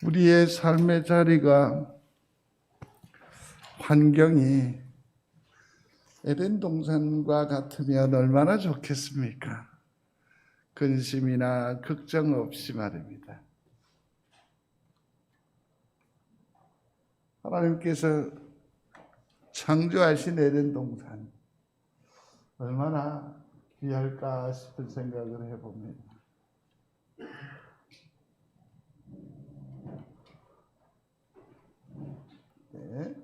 우리의 삶의 자리가, 환경이 에덴 동산과 같으면 얼마나 좋겠습니까? 근심이나 걱정 없이 말입니다. 하나님께서 창조하신 에덴 동산, 얼마나 귀할까 싶은 생각을 해봅니다. 네.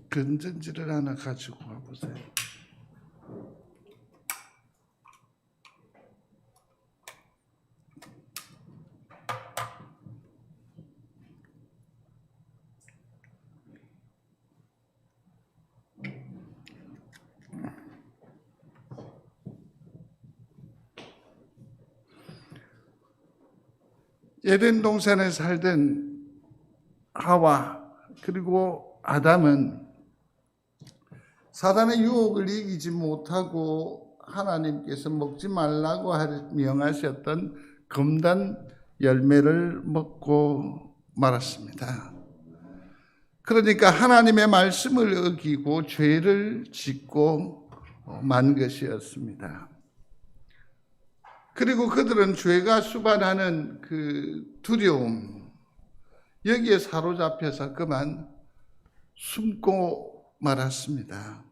건전지를 하나 가지고 와보세요. 에덴 동산에 살던 하와 그리고 아담은 사단의 유혹을 이기지 못하고 하나님께서 먹지 말라고 명하셨던 금단 열매를 먹고 말았습니다. 그러니까 하나님의 말씀을 어기고 죄를 짓고 만 것이었습니다. 그리고 그들은 죄가 수반하는 그 두려움, 여기에 사로잡혀서 그만 숨고 말았습니다.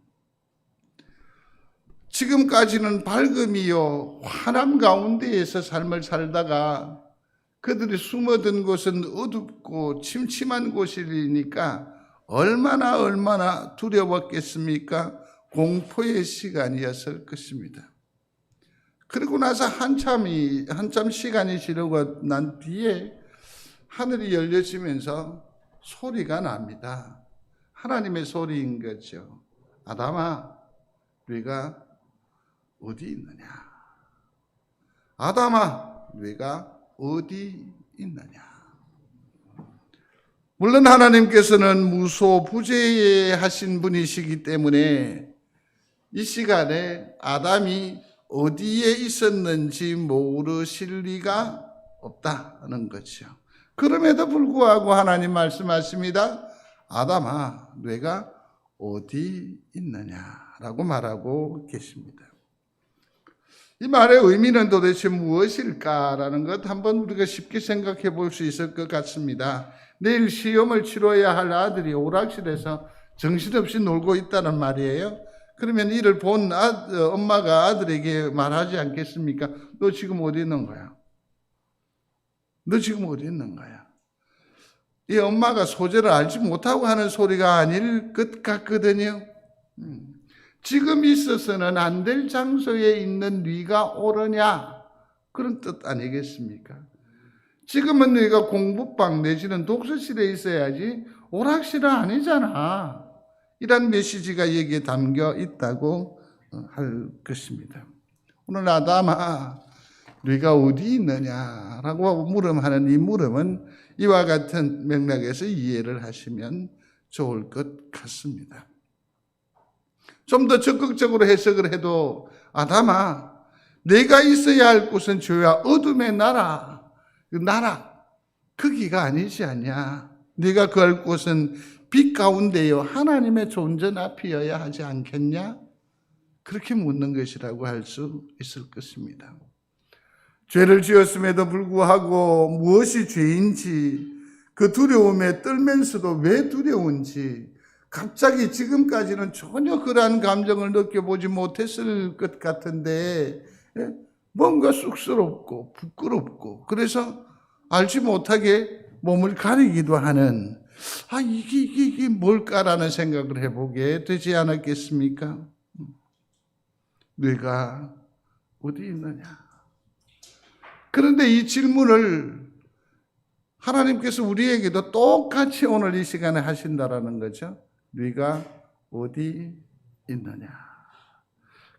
지금까지는 밝음이요 환함 가운데에서 삶을 살다가 그들이 숨어든 곳은 어둡고 침침한 곳이니까 얼마나 두려웠겠습니까? 공포의 시간이었을 것입니다. 그리고 나서 한참 시간이 지나고 난 뒤에 하늘이 열려지면서 소리가 납니다. 하나님의 소리인 거죠. 아담아, 네가 어디 있느냐? 아담아, 네가 어디 있느냐? 물론 하나님께서는 무소부재하신 분이시기 때문에 이 시간에 아담이 어디에 있었는지 모르실 리가 없다는 거죠. 그럼에도 불구하고 하나님 말씀하십니다. 아담아, 네가 어디 있느냐라고 말하고 계십니다. 이 말의 의미는 도대체 무엇일까라는 것 한번 우리가 쉽게 생각해 볼 수 있을 것 같습니다. 내일 시험을 치러야 할 아들이 오락실에서 정신없이 놀고 있다는 말이에요. 그러면 이를 본 엄마가 아들에게 말하지 않겠습니까? 너 지금 어디 있는 거야? 너 지금 어디 있는 거야? 이 엄마가 소재를 알지 못하고 하는 소리가 아닐 것 같거든요. 지금 있어서는 안 될 장소에 있는 네가 옳으냐? 그런 뜻 아니겠습니까? 지금은 네가 공부방 내지는 독서실에 있어야지 오락실은 아니잖아. 이런 메시지가 여기에 담겨 있다고 할 것입니다. 오늘 아담아, 네가 어디 있느냐라고 물음하는 이 물음은 이와 같은 맥락에서 이해를 하시면 좋을 것 같습니다. 좀 더 적극적으로 해석을 해도 아담아, 내가 있어야 할 곳은 죄와 어둠의 나라, 거기가 아니지 않냐? 네가 거할 곳은 빛 가운데요 하나님의 존전 앞이어야 하지 않겠냐? 그렇게 묻는 것이라고 할 수 있을 것입니다. 죄를 지었음에도 불구하고 무엇이 죄인지, 그 두려움에 떨면서도 왜 두려운지, 갑자기 지금까지는 전혀 그러한 감정을 느껴보지 못했을 것 같은데 뭔가 쑥스럽고 부끄럽고 그래서 알지 못하게 몸을 가리기도 하는 이게 뭘까라는 생각을 해보게 되지 않았겠습니까? 네가 어디 있느냐? 그런데 이 질문을 하나님께서 우리에게도 똑같이 오늘 이 시간에 하신다라는 거죠. 네가 어디 있느냐?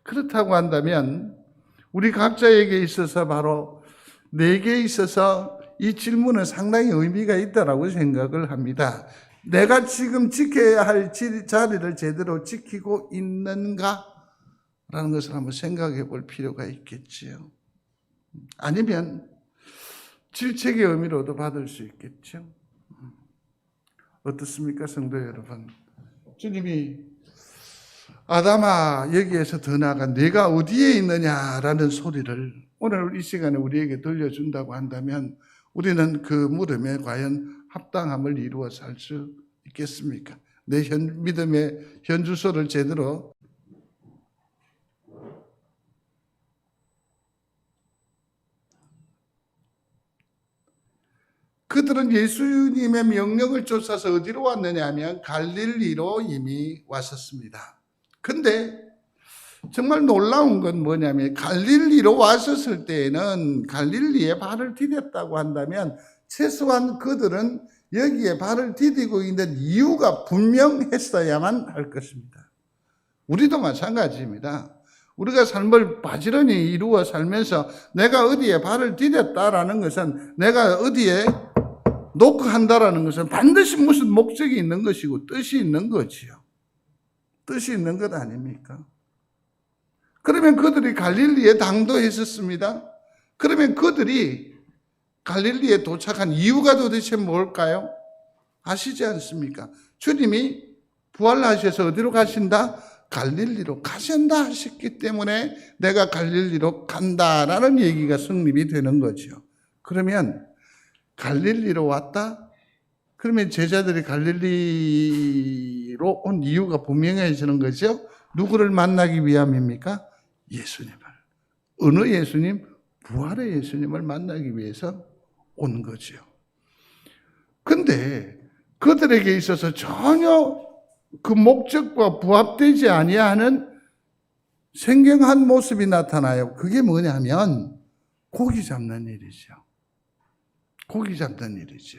그렇다고 한다면 우리 각자에게 있어서 바로 내게 있어서 이 질문은 상당히 의미가 있다고 생각을 합니다. 내가 지금 지켜야 할 자리를 제대로 지키고 있는가? 라는 것을 한번 생각해 볼 필요가 있겠지요. 아니면 질책의 의미로도 받을 수 있겠죠. 어떻습니까, 성도 여러분? 주님이 아담아, 여기에서 더 나아가 내가 어디에 있느냐라는 소리를 오늘 이 시간에 우리에게 들려준다고 한다면 우리는 그 물음에 과연 합당함을 이루어 살 수 있겠습니까? 내 믿음의 현주소를 제대로 그들은 예수님의 명령을 쫓아서 어디로 왔느냐 하면 갈릴리로 이미 왔었습니다. 근데 정말 놀라운 건 뭐냐면 갈릴리로 왔었을 때에는 갈릴리에 발을 디뎠다고 한다면 최소한 그들은 여기에 발을 디디고 있는 이유가 분명했어야만 할 것입니다. 우리도 마찬가지입니다. 우리가 삶을 바지런히 이루어 살면서 내가 어디에 발을 디뎠다라는 것은 내가 어디에 놓고 한다라는 것은 반드시 무슨 목적이 있는 것이고 뜻이 있는 거지요. 뜻이 있는 것 아닙니까? 그러면 그들이 갈릴리에 당도했었습니다. 그러면 그들이 갈릴리에 도착한 이유가 도대체 뭘까요? 아시지 않습니까? 주님이 부활하셔서 어디로 가신다? 갈릴리로 가신다 하셨기 때문에 내가 갈릴리로 간다라는 얘기가 성립이 되는 거죠. 그러면 갈릴리로 왔다? 그러면 제자들이 갈릴리로 온 이유가 분명해지는 거죠. 누구를 만나기 위함입니까? 예수님을. 어느 예수님? 부활의 예수님을 만나기 위해서 온 거죠. 근데 그들에게 있어서 전혀 그 목적과 부합되지 아니하는 생경한 모습이 나타나요. 그게 뭐냐면 고기 잡는 일이죠. 고기 잡는 일이죠.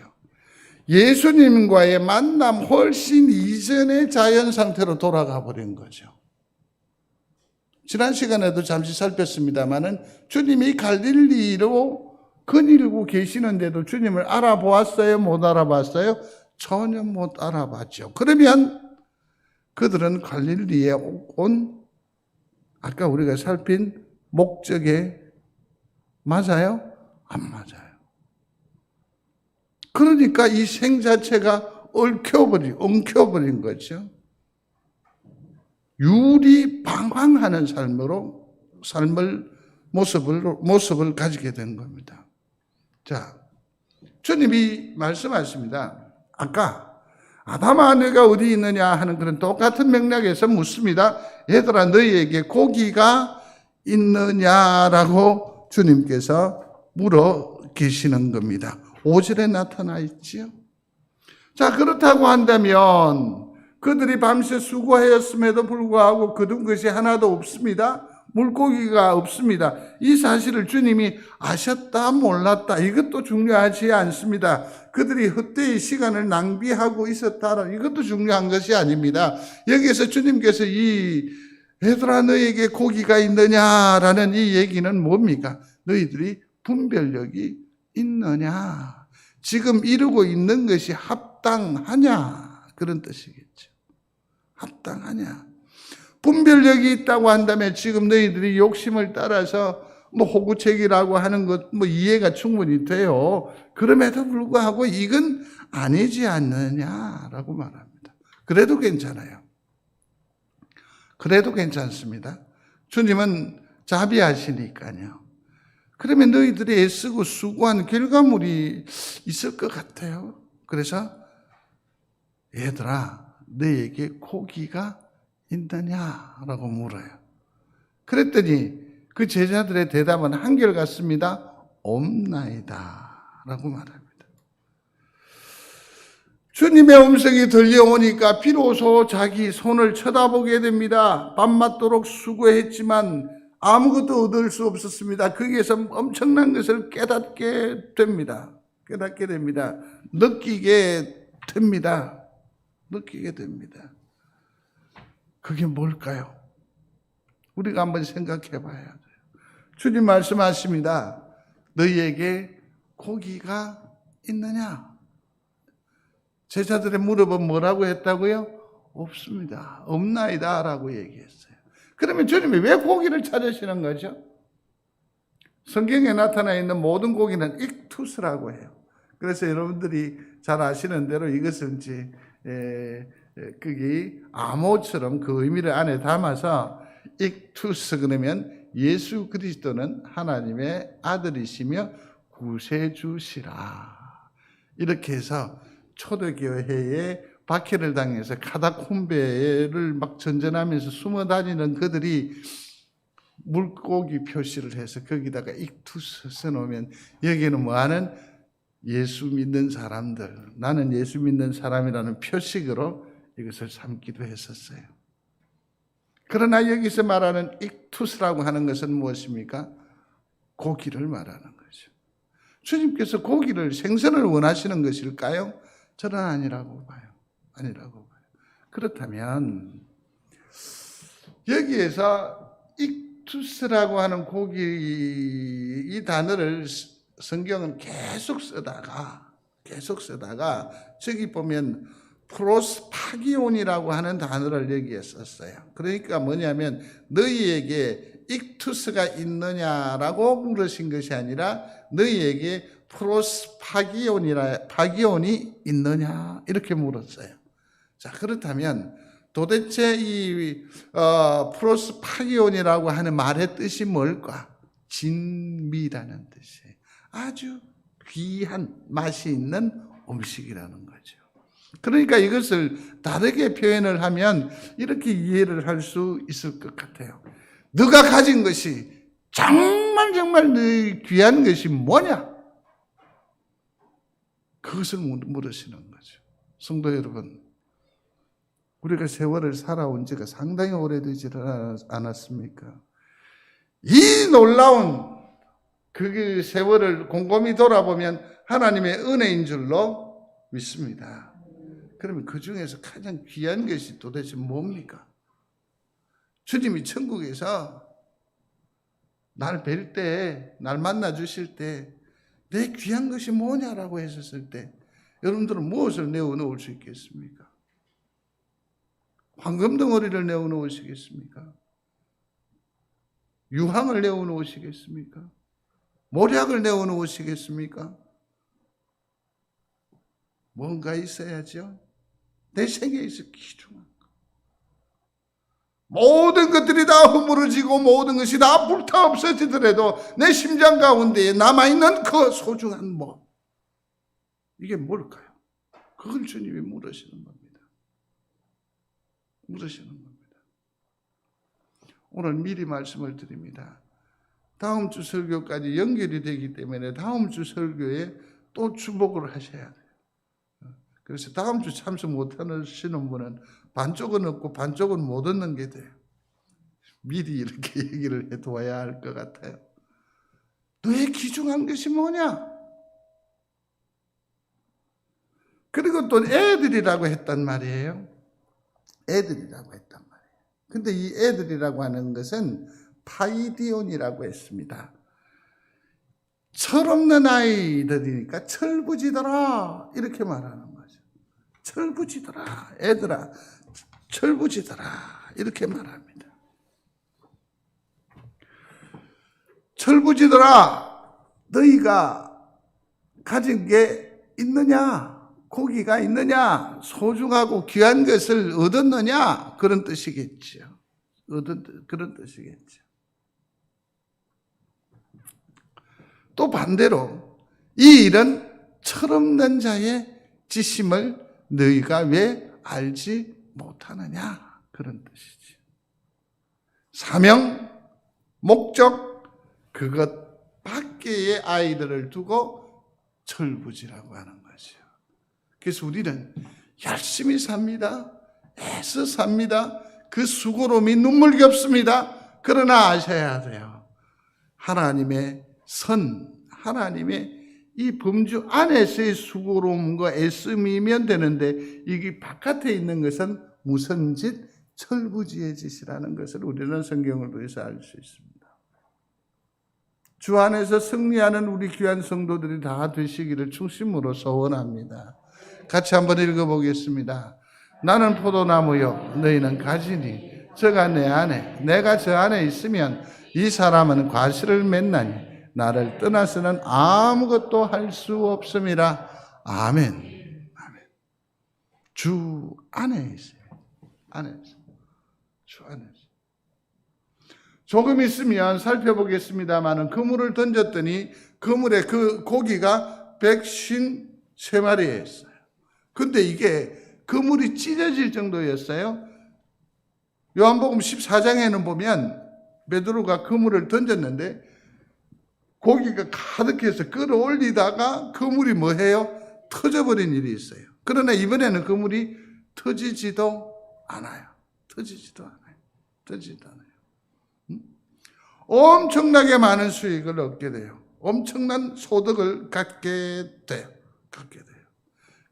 예수님과의 만남 훨씬 이전의 자연 상태로 돌아가 버린 거죠. 지난 시간에도 잠시 살폈습니다마는 주님이 갈릴리로 거닐고 계시는데도 주님을 알아보았어요? 못 알아봤어요? 전혀 못 알아봤죠. 그러면 그들은 갈릴리에 온 아까 우리가 살핀 목적에 맞아요? 안 맞아요. 그러니까 이 생 자체가 엉켜버린 거죠. 유리방황하는 모습을 가지게 된 겁니다. 자, 주님이 말씀하십니다. 아까 아담아 너가 어디 있느냐 하는 그런 똑같은 맥락에서 묻습니다. 얘들아 너희에게 고기가 있느냐라고 주님께서 물어 계시는 겁니다. 5절에 나타나 있지요. 자, 그렇다고 한다면 그들이 밤새 수고하였음에도 불구하고 거둔 것이 하나도 없습니다. 물고기가 없습니다. 이 사실을 주님이 아셨다 몰랐다 이것도 중요하지 않습니다. 그들이 헛되이 시간을 낭비하고 있었다 이것도 중요한 것이 아닙니다. 여기에서 주님께서 이 얘들아 너에게 고기가 있느냐라는 이 얘기는 뭡니까? 너희들이 분별력이 있느냐? 지금 이루고 있는 것이 합당하냐? 그런 뜻이겠죠. 합당하냐? 분별력이 있다고 한다면 지금 너희들이 욕심을 따라서 호구책이라고 하는 것 이해가 충분히 돼요. 그럼에도 불구하고 이건 아니지 않느냐라고 말합니다. 그래도 괜찮아요. 그래도 괜찮습니다. 주님은 자비하시니까요. 그러면 너희들이 애쓰고 수고한 결과물이 있을 것 같아요. 그래서 얘들아 너에게 고기가 있느냐라고 물어요. 그랬더니 그 제자들의 대답은 한결같습니다. 없나이다 라고 말합니다. 주님의 음성이 들려오니까 비로소 자기 손을 쳐다보게 됩니다. 밤맞도록 수고했지만 아무것도 얻을 수 없었습니다. 거기에서 엄청난 것을 깨닫게 됩니다. 느끼게 됩니다. 그게 뭘까요? 우리가 한번 생각해 봐야 돼요. 주님 말씀하십니다. 너희에게 고기가 있느냐? 제자들의 물어보면 뭐라고 했다고요? 없습니다. 없나이다 라고 얘기했어요. 그러면 주님이 왜 고기를 찾으시는 거죠? 성경에 나타나 있는 모든 고기는 익투스라고 해요. 그래서 여러분들이 잘 아시는 대로 이것은 이제 그게 암호처럼 그 의미를 안에 담아서 익투스 그러면 예수 그리스도는 하나님의 아들이시며 구세주시라. 이렇게 해서 초대교회에 박해를 당해서 카다콤베를 막 전전하면서 숨어 다니는 그들이 물고기 표시를 해서 거기다가 익투스 써놓으면 여기는 뭐하는 예수 믿는 사람들, 나는 예수 믿는 사람이라는 표식으로 이것을 삼기도 했었어요. 그러나 여기서 말하는 익투스라고 하는 것은 무엇입니까? 고기를 말하는 거죠. 주님께서 고기를, 생선을 원하시는 것일까요? 저는 아니라고 봐요. 아니라고 봐요. 그렇다면 여기에서 익투스라고 하는 고기, 이 단어를 성경은 계속 쓰다가 저기 보면 프로스파기온이라고 하는 단어를 여기에 썼어요. 그러니까 뭐냐면 너희에게 익투스가 있느냐라고 물으신 것이 아니라 너희에게 파기온이 있느냐 이렇게 물었어요. 자, 그렇다면 도대체 이 프로스파기온이라고 하는 말의 뜻이 뭘까? 진미라는 뜻이에요. 아주 귀한 맛이 있는 음식이라는 거죠. 그러니까 이것을 다르게 표현을 하면 이렇게 이해를 할 수 있을 것 같아요. 너가 가진 것이 정말 너 귀한 것이 뭐냐? 그것을 물으시는 거죠. 성도 여러분, 우리가 세월을 살아온 지가 상당히 오래되지 않았습니까? 이 놀라운 그 세월을 곰곰이 돌아보면 하나님의 은혜인 줄로 믿습니다. 그러면 그 중에서 가장 귀한 것이 도대체 뭡니까? 주님이 천국에서 날 뵐 때, 날 만나 주실 때 내 귀한 것이 뭐냐라고 했었을 때 여러분들은 무엇을 내어놓을 수 있겠습니까? 황금덩어리를 내어놓으시겠습니까? 유황을 내어놓으시겠습니까? 모략을 내어놓으시겠습니까? 뭔가 있어야죠. 내 생애에서 귀중한 것. 모든 것들이 다 허물어지고 모든 것이 다 불타 없어지더라도 내 심장 가운데에 남아있는 그 소중한 뭐, 이게 뭘까요? 그걸 주님이 물으시는 겁니다. 물으시는 겁니다. 오늘 미리 말씀을 드립니다. 다음 주 설교까지 연결이 되기 때문에 다음 주 설교에 또 주목을 하셔야 돼요. 그래서 다음 주 참석 못하시는 분은 반쪽은 얻고 반쪽은 못 얻는 게 돼요. 미리 이렇게 얘기를 해둬야 할 것 같아요. 너의 귀중한 것이 뭐냐? 그리고 또 애들이라고 했단 말이에요. 애들이라고 했단 말이에요. 근데 이 애들이라고 하는 것은 파이디온이라고 했습니다. 철없는 아이들이니까 철부지더라 이렇게 말하는 거죠. 철부지더라, 애들아, 철부지더라 이렇게 말합니다. 철부지더라, 너희가 가진 게 있느냐? 고기가 있느냐? 소중하고 귀한 것을 얻었느냐? 그런 뜻이겠죠. 그런 뜻이겠죠. 또 반대로 이 일은 철없는 자의 지심을 너희가 왜 알지 못하느냐? 그런 뜻이지. 사명, 목적, 그것 밖에의 아이들을 두고 철부지라고 하는 거죠. 그래서 우리는 열심히 삽니다. 애써 삽니다. 그 수고로움이 눈물겹습니다. 그러나 아셔야 돼요. 하나님의 하나님의 이 범주 안에서의 수고로움과 애씀이면 되는데 이게 바깥에 있는 것은 무슨 짓? 철부지의 짓이라는 것을 우리는 성경을 통해서 알 수 있습니다. 주 안에서 승리하는 우리 귀한 성도들이 다 되시기를 중심으로 소원합니다. 같이 한번 읽어보겠습니다. 나는 포도나무요 너희는 가지니 저가 내 안에 내가 저 안에 있으면 이 사람은 과실을 맺나니 나를 떠나서는 아무것도 할 수 없음이라. 아멘. 아멘. 주 안에 있어요. 안에 있어요. 주 안에 있어요. 조금 있으면 살펴보겠습니다만은 그물을 던졌더니 그물에 그 고기가 153마리였어요. 근데 이게 그물이 찢어질 정도였어요. 요한복음 14장에는 보면 베드로가 그물을 던졌는데 고기가 가득해서 끌어올리다가 그물이 뭐해요? 터져버린 일이 있어요. 그러나 이번에는 그물이 터지지도 않아요. 터지지도 않아요. 터지지도 않아요. 엄청나게 많은 수익을 얻게 돼요. 엄청난 소득을 갖게 돼요.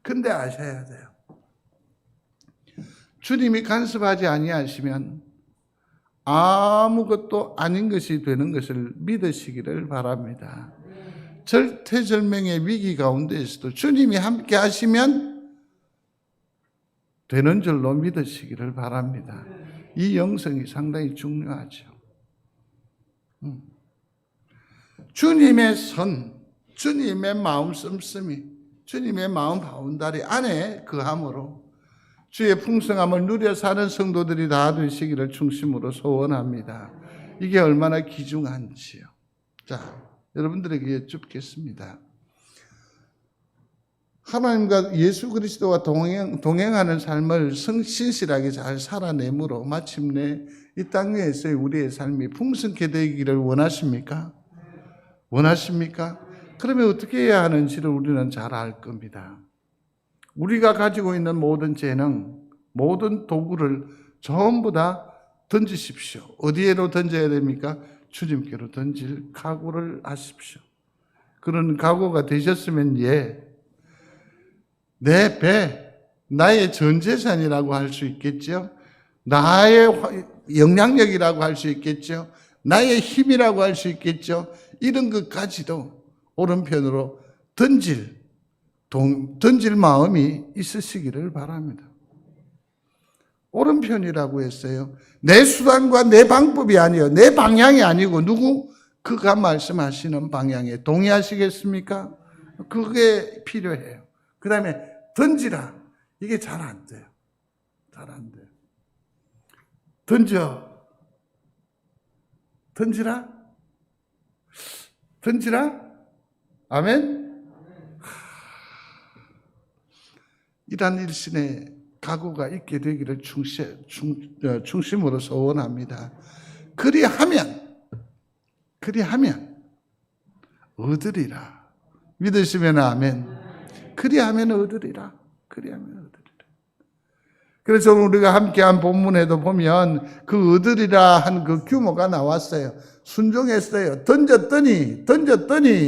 근데 아셔야 돼요. 주님이 간섭하지 아니하시면 아무것도 아닌 것이 되는 것을 믿으시기를 바랍니다. 절대절명의 위기 가운데에서도 주님이 함께 하시면 되는 줄로 믿으시기를 바랍니다. 이 영성이 상당히 중요하죠. 주님의 선, 주님의 마음 씀씀이, 주님의 마음 바운다리 안에 거함으로 주의 풍성함을 누려 사는 성도들이 다 되시기를 중심으로 소원합니다. 이게 얼마나 귀중한지요. 자, 여러분들에게 여쭙겠습니다. 하나님과 예수 그리스도와 동행하는 삶을 신실하게 잘 살아내므로 마침내 이 땅 위에서의 우리의 삶이 풍성케 되기를 원하십니까? 원하십니까? 그러면 어떻게 해야 하는지를 우리는 잘 알 겁니다. 우리가 가지고 있는 모든 재능, 모든 도구를 전부 다 던지십시오. 어디에로 던져야 됩니까? 주님께로 던질 각오를 하십시오. 그런 각오가 되셨으면 내 배, 나의 전 재산이라고 할 수 있겠죠. 나의 영향력이라고 할 수 있겠죠. 나의 힘이라고 할 수 있겠죠. 이런 것까지도 오른편으로 던질 마음이 있으시기를 바랍니다. 오른편이라고 했어요. 내 수단과 내 방법이 아니에요. 내 방향이 아니고 누구? 그가 말씀하시는 방향에 동의하시겠습니까? 그게 필요해요. 그 다음에 던지라. 이게 잘 안 돼요. 잘 안 돼요. 던지라? 아멘? 이러한 일신의 각오가 있게 되기를 중심으로 소원합니다. 그리하면 얻으리라. 믿으시면 아멘. 그리하면 얻으리라. 그래서 우리가 함께한 본문에도 보면 그 얻으리라 한 그 규모가 나왔어요. 순종했어요. 던졌더니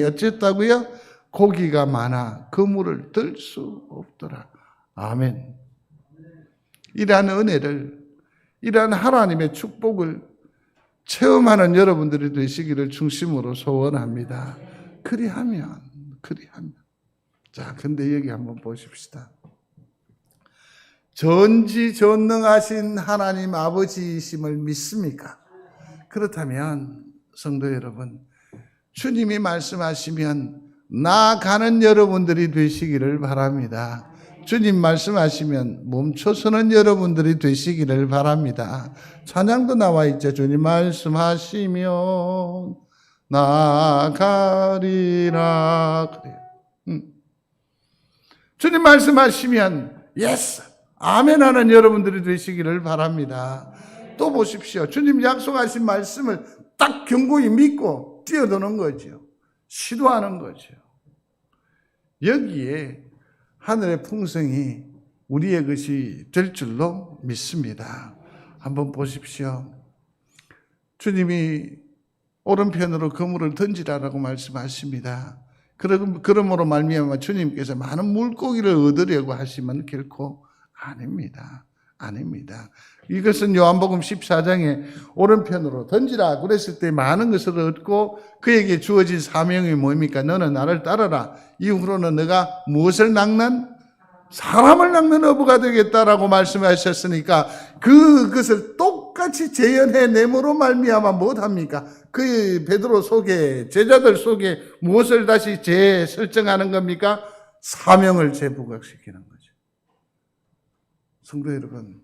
어쨌다고요? 고기가 많아 그물을 들 수 없더라. 아멘. 이러한 은혜를, 이러한 하나님의 축복을 체험하는 여러분들이 되시기를 중심으로 소원합니다. 그리하면. 자, 근데 여기 한번 보십시다. 전지전능하신 하나님 아버지이심을 믿습니까? 그렇다면 성도 여러분, 주님이 말씀하시면 나아가는 여러분들이 되시기를 바랍니다. 주님 말씀하시면 멈춰서는 여러분들이 되시기를 바랍니다. 찬양도 나와 있죠. 주님 말씀하시면 나아가리라. 그래요. 주님 말씀하시면 예스, 아멘 하는 여러분들이 되시기를 바랍니다. 또 보십시오. 주님 약속하신 말씀을 딱 견고히 믿고 뛰어드는 거죠. 시도하는 거죠. 여기에 하늘의 풍성이 우리의 것이 될 줄로 믿습니다. 한번 보십시오. 주님이 오른편으로 그물을 던지라라고 말씀하십니다. 그러므로 말미암아 주님께서 많은 물고기를 얻으려고 하시면 결코 아닙니다. 아닙니다. 이것은 요한복음 14장에 오른편으로 던지라 그랬을 때 많은 것을 얻고 그에게 주어진 사명이 뭡니까? 너는 나를 따르라. 이후로는 너가 무엇을 낚는? 사람을 낚는 어부가 되겠다라고 말씀하셨으니까 그것을 똑같이 재현해내므로 말미암아 못합니까? 그 베드로 속에 제자들 속에 무엇을 다시 재설정하는 겁니까? 사명을 재부각시키는 거죠. 성도 여러분,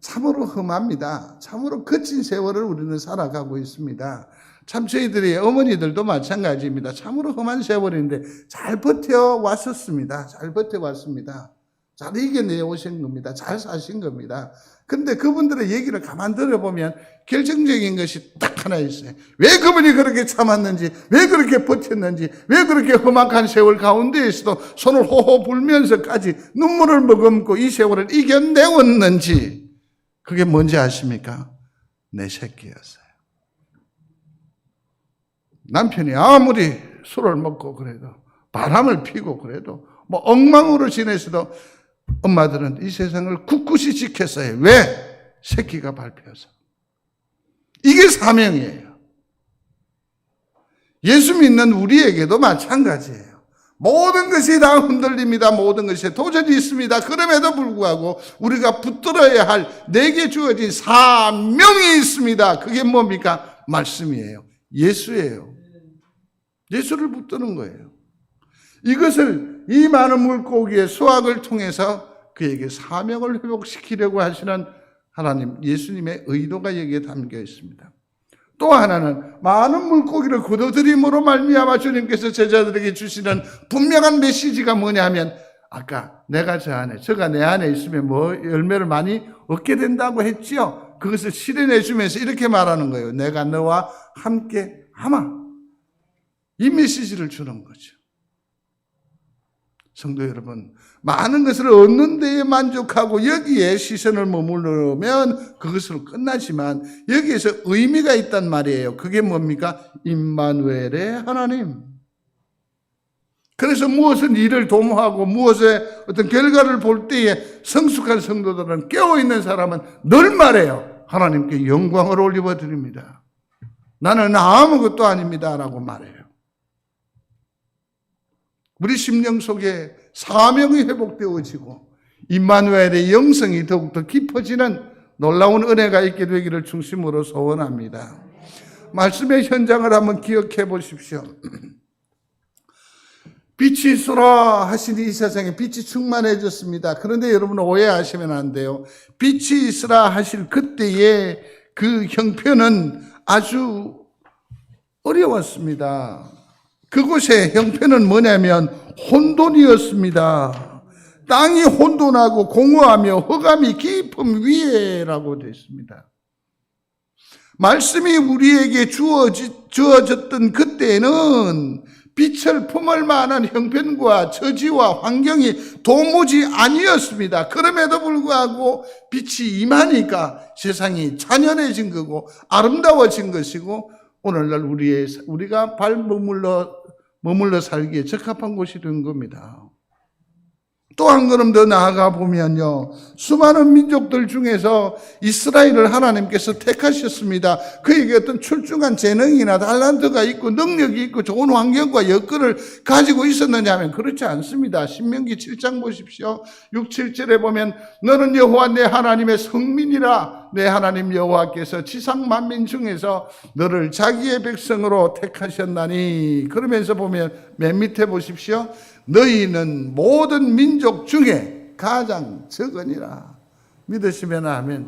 참으로 험합니다. 참으로 거친 세월을 우리는 살아가고 있습니다. 참 저희들이 어머니들도 마찬가지입니다. 참으로 험한 세월인데 잘 버텨왔었습니다. 잘 버텨왔습니다. 잘 이겨내 오신 겁니다. 잘 사신 겁니다. 근데 그분들의 얘기를 가만 들어보면 결정적인 것이 딱 하나 있어요. 왜 그분이 그렇게 참았는지, 왜 그렇게 버텼는지, 왜 그렇게 험악한 세월 가운데에서도 손을 호호 불면서까지 눈물을 머금고 이 세월을 이겨내었는지, 그게 뭔지 아십니까? 내 새끼였어요. 남편이 아무리 술을 먹고 그래도 바람을 피고 그래도 뭐 엉망으로 지내서도 엄마들은 이 세상을 굳굳이 지켰어요. 왜? 새끼가 밟혀서. 이게 사명이에요. 예수 믿는 우리에게도 마찬가지예요. 모든 것이 다 흔들립니다. 모든 것이 도전이 있습니다. 그럼에도 불구하고 우리가 붙들어야 할 내게 주어진 사명이 있습니다. 그게 뭡니까? 말씀이에요. 예수예요. 예수를 붙드는 거예요. 이것을 이 많은 물고기의 수확을 통해서 그에게 사명을 회복시키려고 하시는 하나님, 예수님의 의도가 여기에 담겨 있습니다. 또 하나는 많은 물고기를 거둬들임으로 말미암아 주님께서 제자들에게 주시는 분명한 메시지가 뭐냐면 아까 내가 저 안에, 저가 내 안에 있으면 뭐 열매를 많이 얻게 된다고 했지요. 그것을 실현해 주면서 이렇게 말하는 거예요. 내가 너와 함께 하마. 이 메시지를 주는 거죠. 성도 여러분, 많은 것을 얻는 데에 만족하고 여기에 시선을 머무르면 그것으로 끝나지만 여기에서 의미가 있단 말이에요. 그게 뭡니까? 임마누엘의 하나님. 그래서 무엇은 일을 도모하고 무엇의 어떤 결과를 볼 때에 성숙한 성도들은 깨어있는 사람은 늘 말해요. 하나님께 영광을 올려드립니다. 나는 아무것도 아닙니다라고 말해요. 우리 심령 속에 사명이 회복되어지고 임마누엘의 영성이 더욱더 깊어지는 놀라운 은혜가 있게 되기를 중심으로 소원합니다. 말씀의 현장을 한번 기억해 보십시오. 빛이 있으라 하시니 이 세상에 빛이 충만해졌습니다. 그런데 여러분 오해하시면 안 돼요. 빛이 있으라 하실 그때의 그 형편은 아주 어려웠습니다. 그곳의 형편은 뭐냐면 혼돈이었습니다. 땅이 혼돈하고 공허하며 흑암이 깊음 위에라고 되어 있습니다. 말씀이 우리에게 주어졌던 그때는 빛을 품을 만한 형편과 처지와 환경이 도무지 아니었습니다. 그럼에도 불구하고 빛이 임하니까 세상이 찬연해진 거고 아름다워진 것이고 오늘날 우리가 머물러 살기에 적합한 곳이 된 겁니다. 또 한 걸음 더 나아가 보면요. 수많은 민족들 중에서 이스라엘을 하나님께서 택하셨습니다. 그에게 어떤 출중한 재능이나 달란트가 있고 능력이 있고 좋은 환경과 여건을 가지고 있었느냐 하면 그렇지 않습니다. 신명기 7장 보십시오. 6, 7절에 보면 너는 여호와 내 하나님의 성민이라 내 하나님 여호와께서 지상 만민 중에서 너를 자기의 백성으로 택하셨나니 그러면서 보면 맨 밑에 보십시오. 너희는 모든 민족 중에 가장 적으니라. 믿으시면 아멘.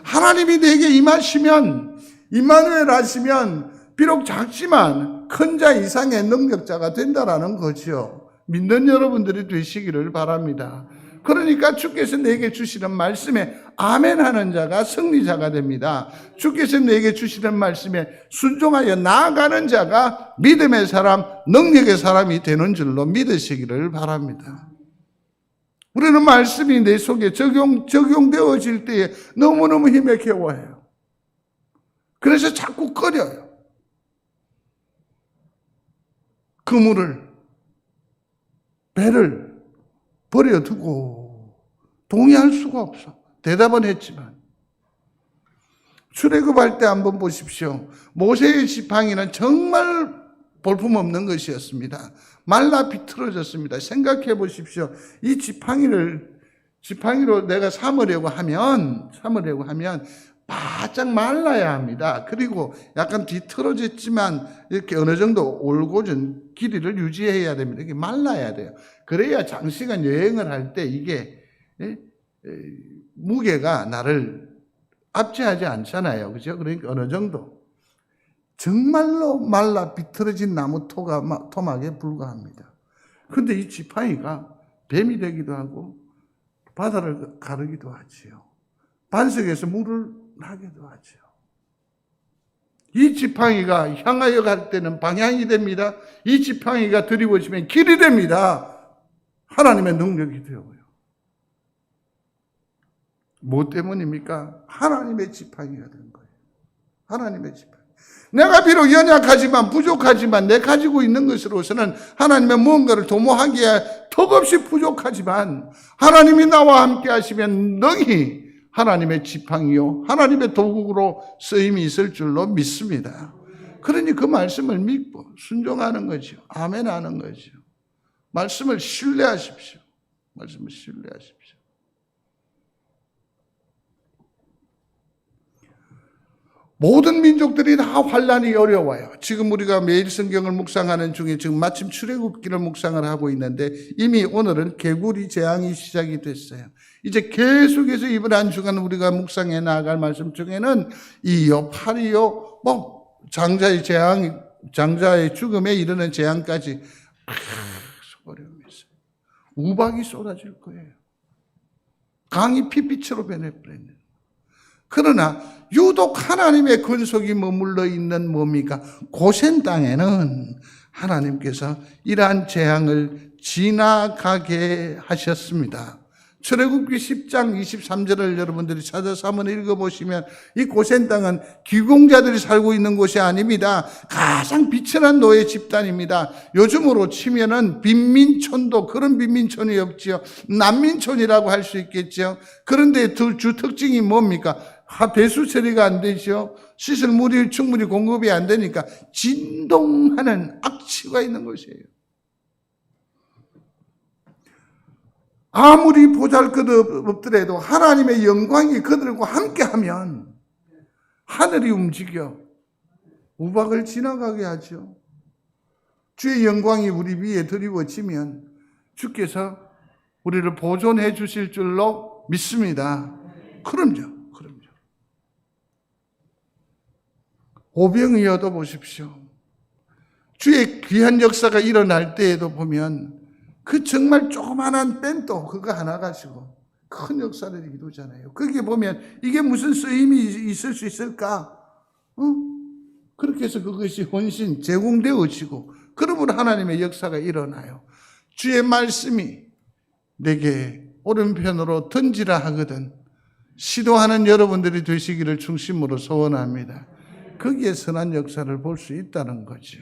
하나님이 내게 임하시면 임마누엘 하시면 비록 작지만 큰 자 이상의 능력자가 된다라는 거죠. 믿는 여러분들이 되시기를 바랍니다. 그러니까 주께서 내게 주시는 말씀에 아멘하는 자가 승리자가 됩니다. 주께서 내게 주시는 말씀에 순종하여 나아가는 자가 믿음의 사람, 능력의 사람이 되는 줄로 믿으시기를 바랍니다. 우리는 말씀이 내 속에 적용되어질 때에 너무너무 힘에 겨워해요. 그래서 자꾸 꺼려요. 그물을, 배를 버려두고 동의할 수가 없어. 대답은 했지만 출애굽할 때 한번 보십시오. 모세의 지팡이는 정말 볼품없는 것이었습니다. 말라 비틀어졌습니다. 생각해 보십시오. 이 지팡이로 내가 삼으려고 하면 바짝 말라야 합니다. 그리고 약간 뒤틀어졌지만 이렇게 어느 정도 올곧은 길이를 유지해야 됩니다. 이게 말라야 돼요. 그래야 장시간 여행을 할 때 이게 무게가 나를 압제하지 않잖아요. 그죠? 그러니까 어느 정도 정말로 말라 비틀어진 나무 토막에 불과합니다. 그런데 이 지팡이가 뱀이 되기도 하고 바다를 가르기도 하지요. 반석에서 물을 나게도 하죠. 이 지팡이가 향하여 갈 때는 방향이 됩니다. 이 지팡이가 드리워지면 길이 됩니다. 하나님의 능력이 되어요. 뭐 때문입니까? 하나님의 지팡이가 된 거예요. 하나님의 지팡이. 내가 비록 연약하지만 부족하지만 내 가지고 있는 것으로서는 하나님의 무언가를 도모하기에 턱없이 부족하지만 하나님이 나와 함께 하시면 능히 하나님의 지팡이요 하나님의 도구로 쓰임이 있을 줄로 믿습니다. 그러니 그 말씀을 믿고 순종하는 거죠. 아멘 하는 거죠. 말씀을 신뢰하십시오. 말씀을 신뢰하십시오. 모든 민족들이 다 환난이 어려워요. 지금 우리가 매일 성경을 묵상하는 중에 지금 마침 출애굽기를 묵상을 하고 있는데 이미 오늘은 개구리 재앙이 시작이 됐어요. 이제 계속해서 이번 한 주간 우리가 묵상해 나갈 말씀 중에는 이요, 팔이요, 장자의 재앙, 장자의 죽음에 이르는 재앙까지 어려움이 있어요. 우박이 쏟아질 거예요. 강이 피빛으로 변해버렸네요. 그러나 유독 하나님의 근속이 머물러 있는 뭡니까? 고센 땅에는 하나님께서 이러한 재앙을 지나가게 하셨습니다. 출애굽기 10장 23절을 여러분들이 찾아서 한번 읽어보시면 이 고센 땅은 기공자들이 살고 있는 곳이 아닙니다. 가장 비천한 노예 집단입니다. 요즘으로 치면은 빈민촌도 그런 빈민촌이 없지요. 난민촌이라고 할 수 있겠죠. 그런데 주 특징이 뭡니까? 배수 처리가 안 되죠. 씻을 물이 충분히 공급이 안 되니까 진동하는 악취가 있는 곳이에요. 아무리 보잘것없더라도 하나님의 영광이 그들과 함께하면 하늘이 움직여 우박을 지나가게 하죠. 주의 영광이 우리 위에 드리워지면 주께서 우리를 보존해 주실 줄로 믿습니다. 그럼요. 오병이어도 보십시오. 주의 귀한 역사가 일어날 때에도 보면 그 정말 조그만한 밴도 그거 하나 가지고 큰 역사를 이루잖아요. 거기에 보면 이게 무슨 쓰임이 있을 수 있을까? 그렇게 해서 그것이 헌신, 제공되어지고 그러므로 하나님의 역사가 일어나요. 주의 말씀이 내게 오른편으로 던지라 하거든 시도하는 여러분들이 되시기를 중심으로 소원합니다. 거기에 선한 역사를 볼 수 있다는 거죠.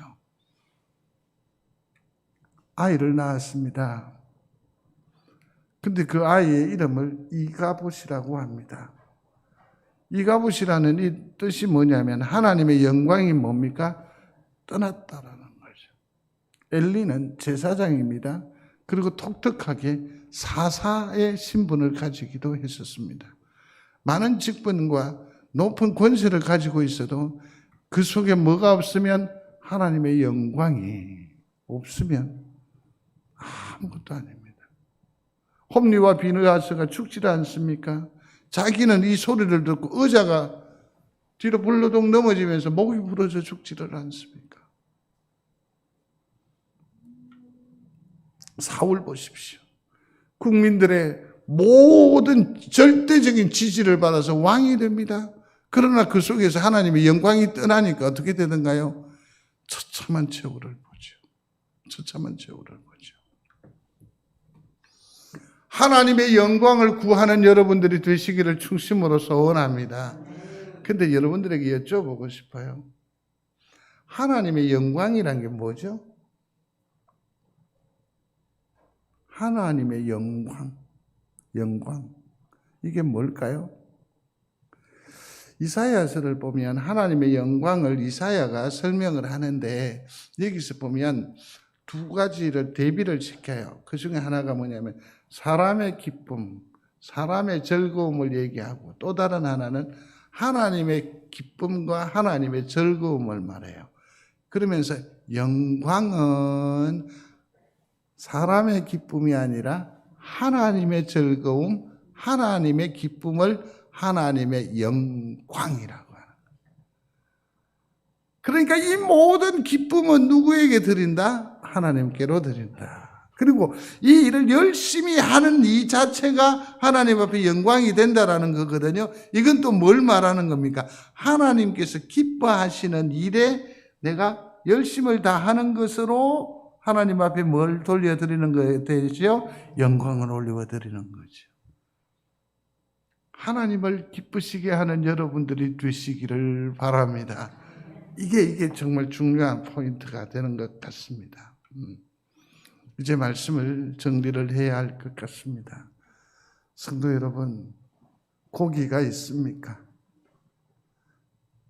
아이를 낳았습니다. 근데 그 아이의 이름을 이가봇이라고 합니다. 이가봇이라는 이 뜻이 뭐냐면 하나님의 영광이 뭡니까? 떠났다라는 거죠. 엘리는 제사장입니다. 그리고 독특하게 사사의 신분을 가지기도 했었습니다. 많은 직분과 높은 권세를 가지고 있어도 그 속에 뭐가 없으면 하나님의 영광이 없으면 아무것도 아닙니다. 홈리와 비느하스가 죽지 않습니까? 자기는 이 소리를 듣고 의자가 뒤로 불러동 넘어지면서 목이 부러져 죽지를 않습니까? 사울 보십시오. 국민들의 모든 절대적인 지지를 받아서 왕이 됩니다. 그러나 그 속에서 하나님의 영광이 떠나니까 어떻게 되던가요? 처참한 최후를 보죠. 처참한 최후를 보죠. 하나님의 영광을 구하는 여러분들이 되시기를 중심으로 소원합니다. 근데 여러분들에게 여쭤보고 싶어요. 하나님의 영광이란 게 뭐죠? 하나님의 영광. 이게 뭘까요? 이사야서를 보면 하나님의 영광을 이사야가 설명을 하는데 여기서 보면 두 가지를 대비를 시켜요. 그 중에 하나가 뭐냐면 사람의 기쁨, 사람의 즐거움을 얘기하고 또 다른 하나는 하나님의 기쁨과 하나님의 즐거움을 말해요. 그러면서 영광은 사람의 기쁨이 아니라 하나님의 즐거움, 하나님의 기쁨을 하나님의 영광이라고 하는 거예요. 그러니까 이 모든 기쁨은 누구에게 드린다? 하나님께로 드린다. 그리고 이 일을 열심히 하는 이 자체가 하나님 앞에 영광이 된다라는 거거든요. 이건 또 뭘 말하는 겁니까? 하나님께서 기뻐하시는 일에 내가 열심을 다하는 것으로 하나님 앞에 뭘 돌려드리는 거에 되죠? 영광을 올려드리는 거죠. 하나님을 기쁘시게 하는 여러분들이 되시기를 바랍니다. 이게 정말 중요한 포인트가 되는 것 같습니다. 이제 말씀을 정리를 해야 할 것 같습니다. 성도 여러분, 고기가 있습니까?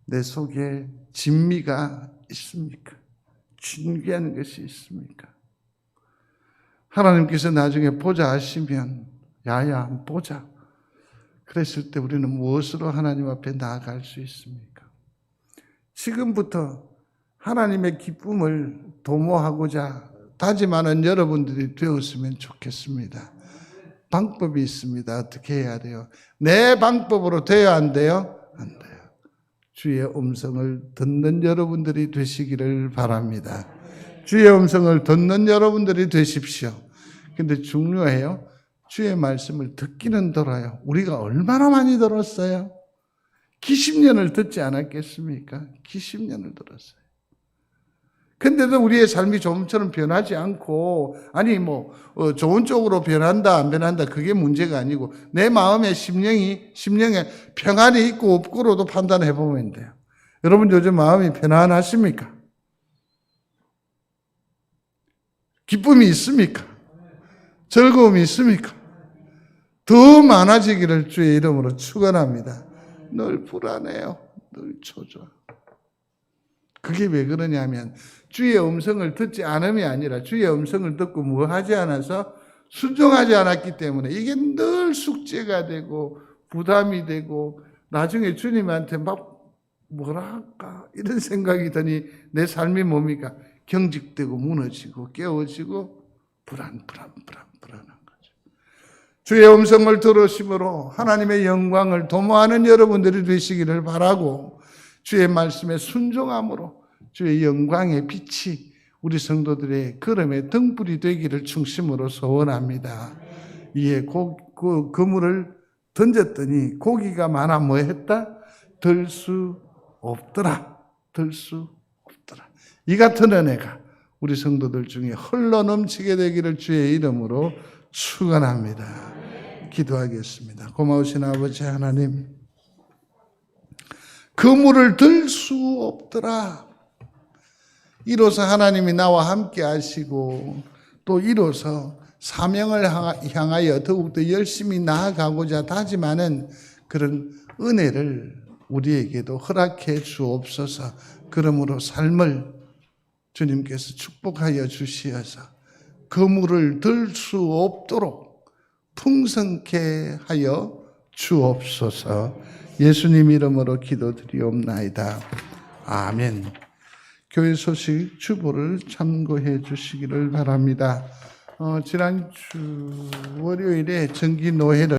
내 속에 진미가 있습니까? 진귀한 것이 있습니까? 하나님께서 나중에 보자 하시면 야야 한번 보자. 그랬을 때 우리는 무엇으로 하나님 앞에 나아갈 수 있습니까? 지금부터 하나님의 기쁨을 도모하고자 다짐하는 여러분들이 되었으면 좋겠습니다. 방법이 있습니다. 어떻게 해야 돼요? 내 방법으로 돼야 안 돼요? 안 돼요. 주의 음성을 듣는 여러분들이 되시기를 바랍니다. 주의 음성을 듣는 여러분들이 되십시오. 근데 중요해요. 주의 말씀을 듣기는 들어요. 우리가 얼마나 많이 들었어요? 기십년을 듣지 않았겠습니까? 기십년을 들었어요. 근데도 우리의 삶이 좀처럼 변하지 않고, 아니 좋은 쪽으로 변한다 안 변한다 그게 문제가 아니고 내 마음의 심령에 평안이 있고 없고로도 판단해 보면 돼요. 여러분 요즘 마음이 편안하십니까? 기쁨이 있습니까? 즐거움이 있습니까? 더 많아지기를 주의 이름으로 축원합니다. 늘 불안해요. 늘 초조해. 그게 왜 그러냐면 주의 음성을 듣지 않음이 아니라 주의 음성을 듣고 뭐 하지 않아서 순종하지 않았기 때문에 이게 늘 숙제가 되고 부담이 되고 나중에 주님한테 막 뭐라 할까 이런 생각이 드니 내 삶이 뭡니까? 경직되고 무너지고 깨어지고 불안한 거죠. 주의 음성을 들으심으로 하나님의 영광을 도모하는 여러분들이 되시기를 바라고 주의 말씀에 순종함으로 주의 영광의 빛이 우리 성도들의 걸음의 등불이 되기를 중심으로 소원합니다. 이에 그물을 던졌더니 고기가 많아 뭐 했다? 들 수 없더라. 들 수 없더라. 이 같은 은혜가 우리 성도들 중에 흘러넘치게 되기를 주의 이름으로 축원합니다. 기도하겠습니다. 고마우신 아버지 하나님, 그물을 들 수 없더라. 이로써 하나님이 나와 함께 하시고 또 이로써 사명을 향하여 더욱더 열심히 나아가고자 다짐하는 그런 은혜를 우리에게도 허락해 주옵소서. 그러므로 삶을 주님께서 축복하여 주시어서 그물을 들 수 없도록 풍성케 하여 주옵소서. 예수님 이름으로 기도드리옵나이다. 아멘. 교회 소식 주보를 참고해 주시기를 바랍니다. 지난주 월요일에 정기 노회를